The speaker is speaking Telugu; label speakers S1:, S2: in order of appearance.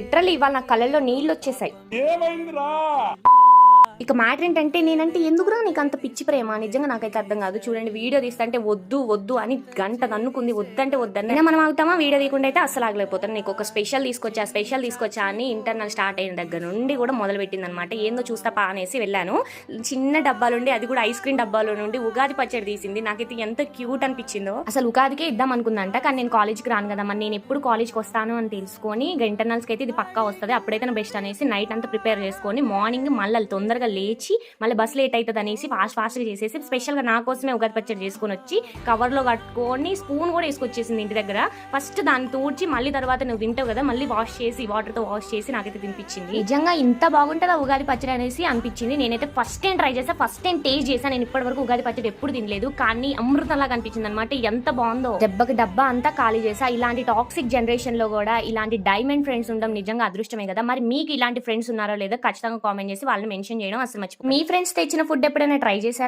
S1: లిటరల్లీ ఇవాళ నా కళ్ళల్లో నీళ్ళు వచ్చేసాయి. ఇక మ్యాటర్ ఏంటంటే నేనంటే ఎందుకురా నీకు అంత పిచ్చి ప్రేమ, నిజంగా నాకైతే అర్థం కాదు. చూడండి వీడియో తీస్తుంటే వద్దు వద్దు అని గంట దన్నుకుంది, వద్దంటే వద్దని మనం ఆగుతామా? వీడియో తీయకుండా అయితే అస్సలు ఆగలేకపోతాను. నీకు ఒక స్పెషల్ తీసుకొచ్చా అని ఇంటర్నల్ స్టార్ట్ అయిన దగ్గర నుండి కూడా మొదలు పెట్టింది అనమాట. ఏందో చూస్తా పా అనేసి వెళ్ళాను. చిన్న డబ్బాలుండి, అది కూడా ఐస్ క్రీమ్ డబ్బాలో నుండి ఉగాది పచ్చడి తీసింది. నాకైతే ఎంత క్యూట్ అనిపించిందో. అసలు ఉగాదికే ఇద్దాం అనుకుందంట, కానీ నేను కాలేజ్కి రాను కదా, మరి నేను ఎప్పుడు కాలేజ్కి వస్తాను అని తెలుసుకొని ఇంటర్నల్స్కి అయితే ఇది పక్కా వస్తుంది, అప్పుడైతే బెస్ట్ అనేసి నైట్ అంతా ప్రిపేర్ చేసుకొని మార్నింగ్ మళ్ళీ తొందరగా లేచి మళ్ళీ బస్ లేట్ అవుతుంది అనేసి ఫాస్ట్గా చేసేసి స్పెషల్గా నా కోసమే ఉగాది పచ్చడి చేసుకొని వచ్చి కవర్లో కట్టుకొని స్పూన్ కూడా వేసుకొచ్చేసింది ఇంటి దగ్గర. ఫస్ట్ దాన్ని తూడ్చి మళ్ళీ తర్వాత నువ్వు తింటావు కదా, మళ్ళీ వాష్ చేసి వాటర్తో వాష్ చేసి నాకైతే తినిపించింది. నిజంగా ఇంత బాగుంటుందా ఉగాది పచ్చడి అనేసి అనిపించింది. నేనైతే ఫస్ట్ టైం ట్రై చేసా, ఫస్ట్ టైం టేస్ట్ చేశాను. నేను ఇప్పటి వరకు ఉగాది పచ్చడి ఎప్పుడు తినలేదు, కానీ అమృతంలాగా అనిపించింది అనమాట. ఎంత బాగుందో. దెబ్బకి డబ్బా అంతా ఖాళీ చేసా. ఇలాంటి టాక్సిక్ జనరేషన్ లో కూడా ఇలాంటి డైమండ్ ఫ్రెండ్స్ ఉండడం నిజంగా అదృష్టమే కదా. మరి మీకు ఇలాంటి ఫ్రెండ్స్ ఉన్నారో లేదో ఖచ్చితంగా కామెంట్ చేసి వాళ్ళని మెన్షన్ చేయడం అసలు మర్చిపోయి. మీ ఫ్రెండ్స్ తెచ్చిన ఫుడ్ ఎప్పుడైనా ట్రై చేశారు?